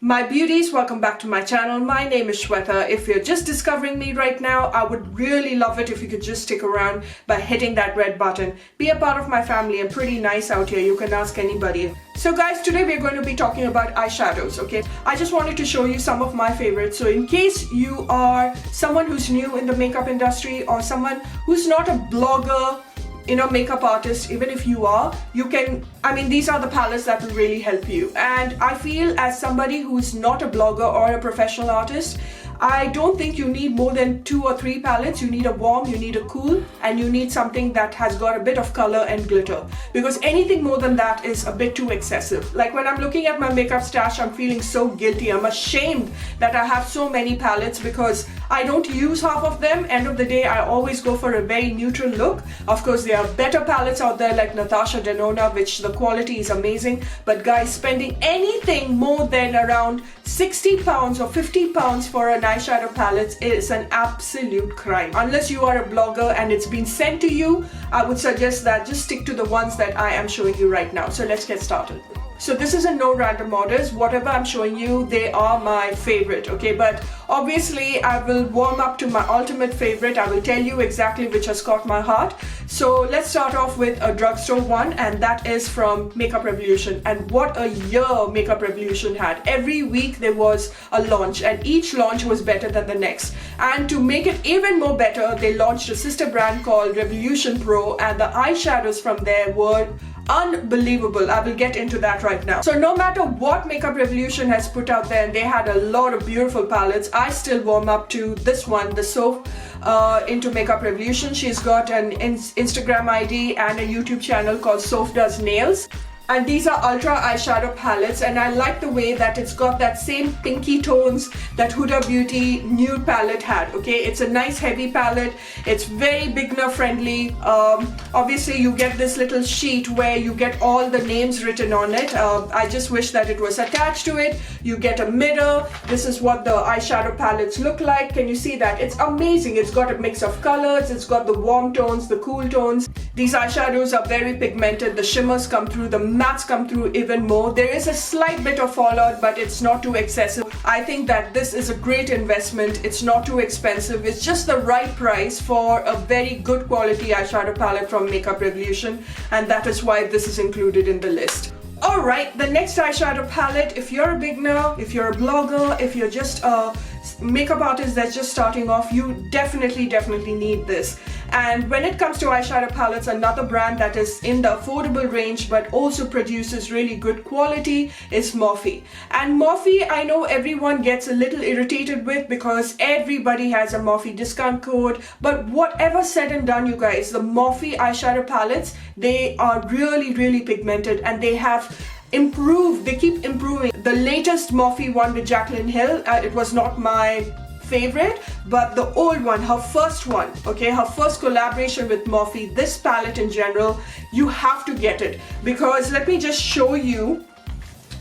My beauties, welcome back to my channel. My name is Shweta. If you're just discovering me right now, I would really love it if you could just stick around by hitting that red button. Be a part of my family. I'm pretty nice out here. You can ask anybody. So guys, today we're going to be talking about eyeshadows, okay? I just wanted to show you some of my favorites. So in case you are someone who's new in the makeup industry or someone who's not a blogger, makeup artist, even if you are, these are the palettes that will really help you. And I feel as somebody who's not a blogger or a professional artist, I don't think you need more than 2 or 3 palettes. You need a warm, you need a cool, and you need something that has got a bit of color and glitter. Because anything more than that is a bit too excessive. Like when I'm looking at my makeup stash, I'm feeling so guilty. I'm ashamed that I have so many palettes because I don't use half of them. End of the day, I always go for a very neutral look. Of course, there are better palettes out there like Natasha Denona, which the quality is amazing. But guys, spending anything more than around 60 pounds or 50 pounds for an eyeshadow palette is an absolute crime. Unless you are a blogger and it's been sent to you, I would suggest that just stick to the ones that I am showing you right now. So let's get started. So this is a no random orders. Whatever I'm showing you, they are my favorite, okay? But obviously I will warm up to my ultimate favorite. I will tell you exactly which has caught my heart. So let's start off with a drugstore one, and that is from Makeup Revolution. And what a year Makeup Revolution had. Every week there was a launch, and each launch was better than the next. And to make it even more better, they launched a sister brand called Revolution Pro, and the eyeshadows from there were unbelievable. I will get into that right now. So no matter what Makeup Revolution has put out there, and they had a lot of beautiful palettes, I still warm up to this one, the SOPH into Makeup Revolution. She's got an Instagram ID and a YouTube channel called SOPH Does Nails. And these are ultra eyeshadow palettes, and I like the way that it's got that same pinky tones that Huda Beauty nude palette had, okay? It's a nice heavy palette. It's very beginner friendly. Obviously you get this little sheet where you get all the names written on it. I just wish that it was attached to it. You get a mirror. This is what the eyeshadow palettes look like. Can you see that? It's amazing. It's got a mix of colors. It's got the warm tones, the cool tones. These eyeshadows are very pigmented. The shimmers come through, the mattes come through even more. There is a slight bit of fallout, but it's not too excessive. I think that this is a great investment. It's not too expensive. It's just the right price for a very good quality eyeshadow palette from Makeup Revolution, and that is why this is included in the list. Alright, the next eyeshadow palette, if you're a beginner, if you're a blogger, if you're just a makeup artist that's just starting off, you definitely need this. And when it comes to eyeshadow palettes, another brand that is in the affordable range but also produces really good quality is Morphe. And Morphe, I know everyone gets a little irritated with because everybody has a Morphe discount code, but whatever said and done, you guys, the Morphe eyeshadow palettes, they are really pigmented, and they have improved. They keep improving. The latest Morphe one with Jaclyn Hill, it was not my favorite, but the old one, her first one, okay, her first collaboration with Morphe, this palette in general, you have to get it, because let me just show you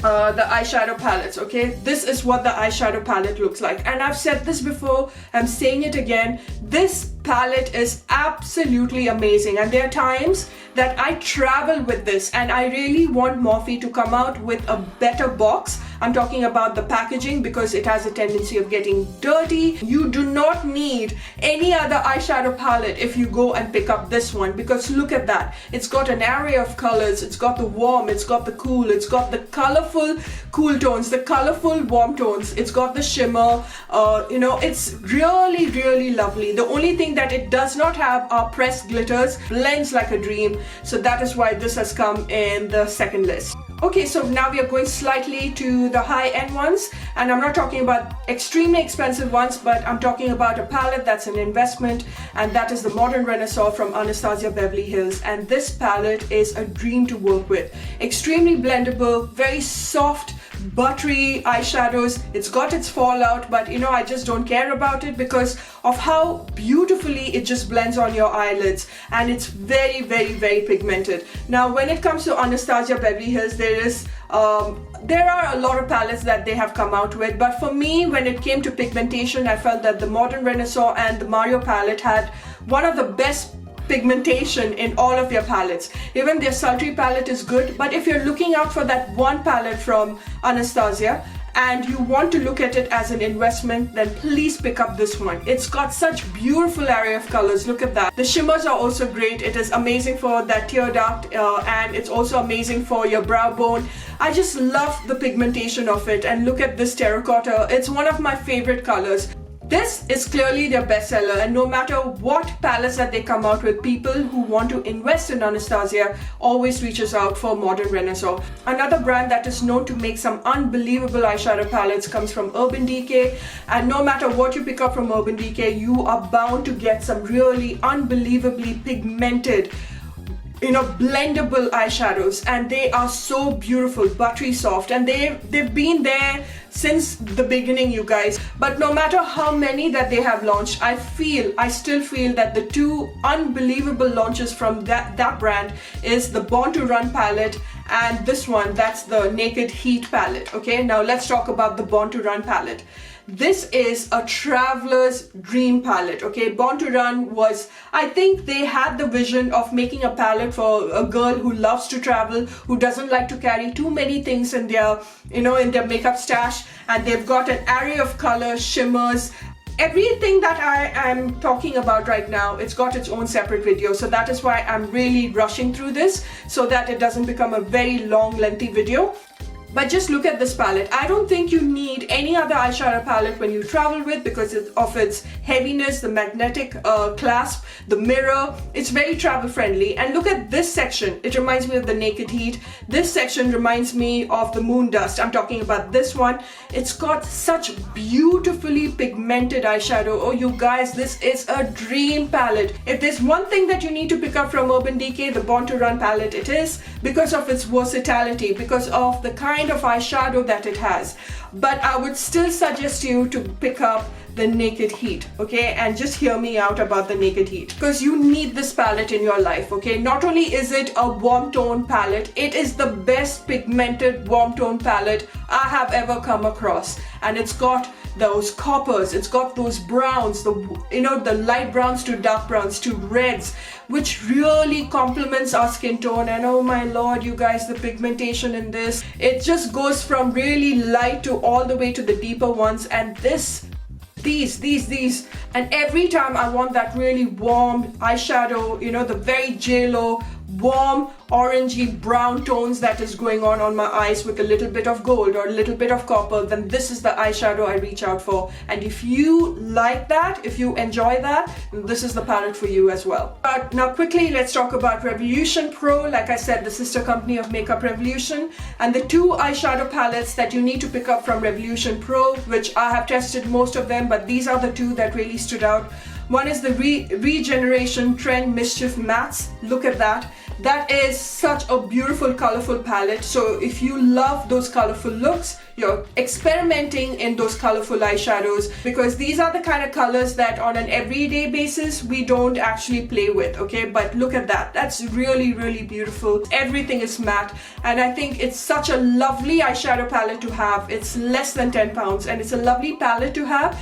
the eyeshadow palettes, okay? This is what the eyeshadow palette looks like, and I've said this before, I'm saying it again, this palette is absolutely amazing. And there are times that I travel with this, and I really want Morphe to come out with a better box. I'm talking about the packaging, because it has a tendency of getting dirty. You do not need any other eyeshadow palette if you go and pick up this one, because look at that. It's got an array of colors. It's got the warm, it's got the cool, it's got the colorful cool tones, the colorful warm tones, it's got the shimmer. It's really lovely. The only thing that it does not have are pressed glitters. Blends like a dream. So that is why this has come in the second list. Okay, so now we are going slightly to the high-end ones, and I'm not talking about extremely expensive ones, but I'm talking about a palette that's an investment, and that is the Modern Renaissance from Anastasia Beverly Hills. And this palette is a dream to work with. Extremely blendable, very soft, buttery eyeshadows. It's got its fallout, but I just don't care about it because of how beautifully it just blends on your eyelids, and it's very pigmented. Now when it comes to Anastasia Beverly Hills, there are a lot of palettes that they have come out with, but for me, when it came to pigmentation, I felt that the Modern Renaissance and the Mario palette had one of the best pigmentation in all of their palettes. Even their sultry palette is good, but if you're looking out for that one palette from Anastasia, and you want to look at it as an investment, then please pick up this one. It's got such beautiful array of colors. Look at that. The shimmers are also great. It is amazing for that tear duct, and it's also amazing for your brow bone. I just love the pigmentation of it, and look at this terracotta. It's one of my favorite colors. This is clearly their bestseller, and no matter what palettes that they come out with, people who want to invest in Anastasia always reaches out for Modern Renaissance. Another brand that is known to make some unbelievable eyeshadow palettes comes from Urban Decay, and no matter what you pick up from Urban Decay, you are bound to get some really unbelievably pigmented, blendable eyeshadows, and they are so beautiful, buttery soft, and they've been there since the beginning, you guys. But no matter how many that they have launched, I still feel that the two unbelievable launches from that brand is the Born to Run palette and this one, that's the Naked Heat palette. Okay, now let's talk about the Born to Run palette. This is a traveler's dream palette. Okay, Born to Run was, I think they had the vision of making a palette for a girl who loves to travel, who doesn't like to carry too many things in their, in their makeup stash, and they've got an array of colors, shimmers. Everything that I am talking about right now, it's got its own separate video, so that is why I'm really rushing through this so that it doesn't become a very long, lengthy video. But just look at this palette. I don't think you need any other eyeshadow palette when you travel with, because of its heaviness, the magnetic clasp, the mirror. It's very travel friendly. And look at this section. It reminds me of the Naked Heat. This section reminds me of the Moon Dust. I'm talking about this one. It's got such beautifully pigmented eyeshadow. Oh, you guys, this is a dream palette. If there's one thing that you need to pick up from Urban Decay, the Born to Run palette, it is because of its versatility, because of the kind of eyeshadow that it has. But I would still suggest you to pick up the Naked Heat, okay? And just hear me out about the Naked Heat, because you need this palette in your life, okay? Not only is it a warm tone palette, it is the best pigmented warm tone palette I have ever come across. And it's got those coppers, it's got those browns, the light browns to dark browns to reds, which really complements our skin tone. And oh my lord, you guys, the pigmentation in this, it just goes from really light to all the way to the deeper ones. And these, and every time I want that really warm eyeshadow, the very JLo warm orangey brown tones that is going on my eyes with a little bit of gold or a little bit of copper, then this is the eyeshadow I reach out for. And if you like that, if you enjoy that, this is the palette for you as well. But now quickly, let's talk about Revolution Pro. Like I said, the sister company of Makeup Revolution, and the two eyeshadow palettes that you need to pick up from Revolution Pro, which I have tested most of them, but these are the two that really stood out. One is the Regeneration Trend Mischief Mattes. Look at that. That is such a beautiful, colorful palette. So if you love those colorful looks, you're experimenting in those colorful eyeshadows, because these are the kind of colors that on an everyday basis we don't actually play with, okay? But look at that. That's really, really beautiful. Everything is matte, and I think it's such a lovely eyeshadow palette to have. It's less than 10 pounds, and it's a lovely palette to have.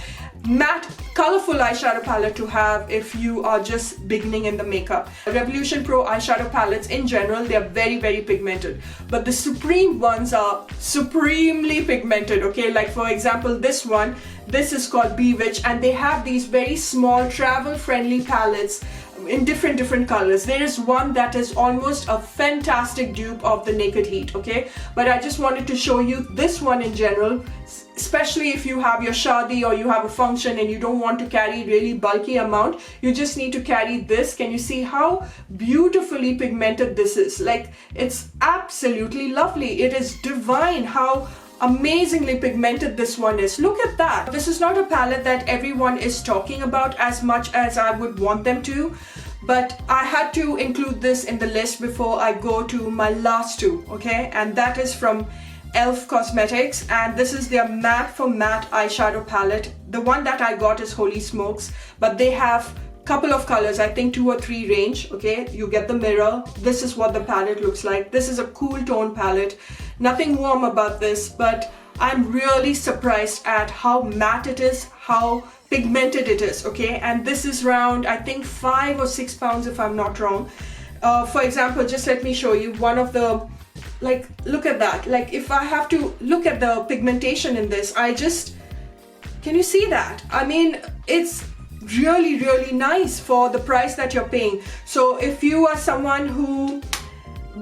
Matte, colorful eyeshadow palette to have if you are just beginning in the makeup. Revolution Pro eyeshadow palettes in general, they are very, very pigmented, but the Supreme ones are supremely pigmented, okay? Like for example, this one, this is called Bewitch, and they have these very small travel friendly palettes in different colors. There is one that is almost a fantastic dupe of the Naked Heat, okay? But I just wanted to show you this one in general, especially if you have your shadi or you have a function and you don't want to carry really bulky amount. You just need to carry this. Can you see how beautifully pigmented this is? Like, it's absolutely lovely. It is divine how amazingly pigmented this one is. Look at that. This is not a palette that everyone is talking about as much as I would want them to, but I had to include this in the list before I go to my last two, okay? And that is from e.l.f. Cosmetics, and this is their Matte for Matte eyeshadow palette. The one that I got is Holy Smokes, but they have couple of colors, I think 2 or 3 range, okay? You get the mirror. This is what the palette looks like. This is a cool tone palette. Nothing warm about this, but I'm really surprised at how matte it is, how pigmented it is, okay? And this is around, I think 5 or 6 pounds if I'm not wrong. For example, just let me show you one of the like, look at that. Like, if I have to look at the pigmentation in this, can you see that? I mean, it's really, really nice for the price that you're paying. So if you are someone who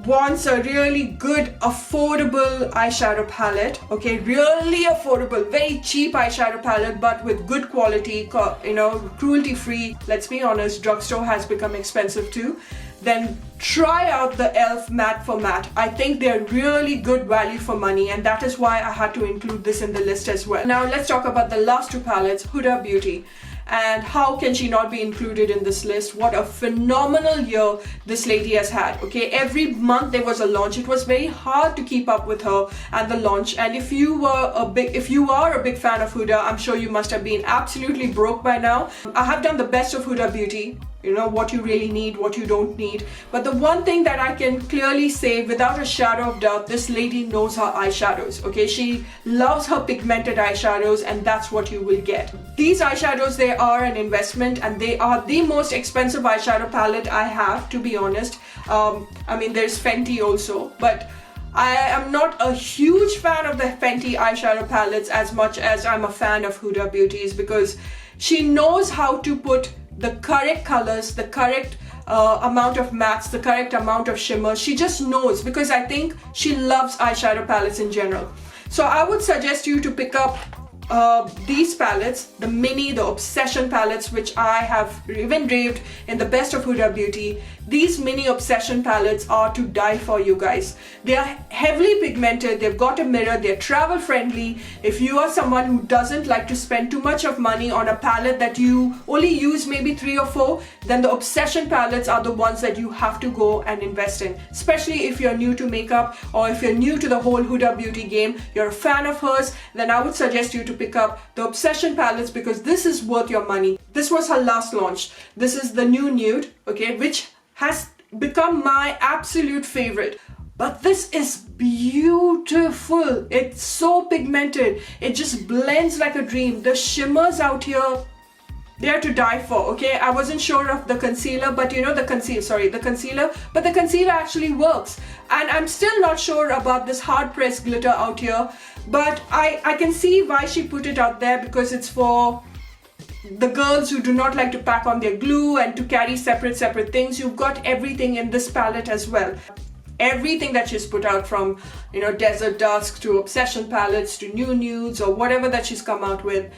wants a really good affordable eyeshadow palette, okay, really affordable, very cheap eyeshadow palette, but with good quality, you know, cruelty free. Let's be honest, drugstore has become expensive too. Then try out the e.l.f. matte for matte. I think they're really good value for money, and that is why I had to include this in the list as well. Now let's talk about the last two palettes, Huda Beauty. And how can she not be included in this list? What a phenomenal year this lady has had. Okay, every month there was a launch. It was very hard to keep up with her and the launch. And if you are a big fan of Huda, I'm sure you must have been absolutely broke by now. I have done the best of Huda Beauty. You know, what you really need, what you don't need. But the one thing that I can clearly say without a shadow of doubt, this lady knows her eyeshadows, okay? She loves her pigmented eyeshadows, and that's what you will get. These eyeshadows, they are an investment, and they are the most expensive eyeshadow palette I have, to be honest. I mean, there's Fenty also, but I am not a huge fan of the Fenty eyeshadow palettes as much as I'm a fan of Huda Beauty's, because she knows how to put the correct colors, the correct amount of mattes, the correct amount of shimmers. She just knows, because I think she loves eyeshadow palettes in general. So I would suggest you to pick up these palettes, the Obsession palettes, which I have even raved in the best of Huda Beauty. These mini Obsession palettes are to die for, you guys. They are heavily pigmented, they've got a mirror, they're travel friendly. If you are someone who doesn't like to spend too much of money on a palette that you only use maybe 3 or 4, then the Obsession palettes are the ones that you have to go and invest in. Especially if you're new to makeup, or if you're new to the whole Huda Beauty game, you're a fan of hers, then I would suggest you to pick up the Obsession palettes, because this is worth your money. This was her last launch. This is the new nude, okay, which has become my absolute favorite. But this is beautiful. It's so pigmented. It just blends like a dream. The shimmers out here, they are to die for, okay? I wasn't sure of the concealer, but you know, the concealer, but the concealer actually works. And I'm still not sure about this hard pressed glitter out here, but I can see why she put it out there, because it's for the girls who do not like to pack on their glue and to carry separate things. You've got everything in this palette as well. Everything that she's put out, from, you know, Desert Dusk to Obsession palettes to new nudes or whatever that she's come out with.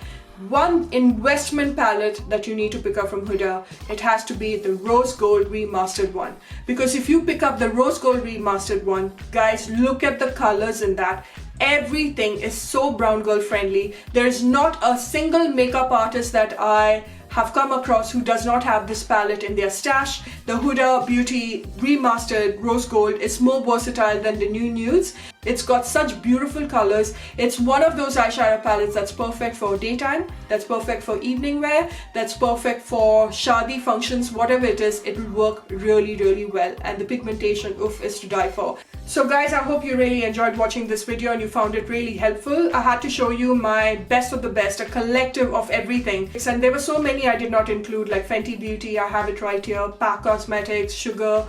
One investment palette that you need to pick up from Huda, it has to be the Rose Gold Remastered one. Because if you pick up the Rose Gold Remastered one, guys, look at the colors in that. Everything is so brown girl friendly. There is not a single makeup artist that I have come across who does not have this palette in their stash. The Huda Beauty Remastered Rose Gold is more versatile than the new nudes. It's got such beautiful colors. It's one of those eyeshadow palettes that's perfect for daytime, that's perfect for evening wear, that's perfect for shadi functions, whatever it is, it will work really, really well. And the pigmentation, oof, is to die for. So guys, I hope you really enjoyed watching this video and you found it really helpful. I had to show you my best of the best, a collective of everything. And there were so many I did not include, like Fenty Beauty, I have it right here, PAC Cosmetics, Sugar,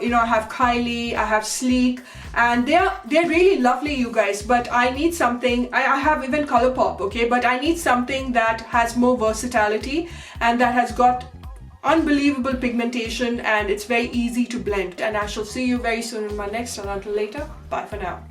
you know, I have Kylie, I have Sleek, and they're really lovely, you guys, but I need something. I have even Colourpop, okay, but I need something that has more versatility and that has got unbelievable pigmentation, and it's very easy to blend. And I shall see you very soon in my next, and until later, bye for now.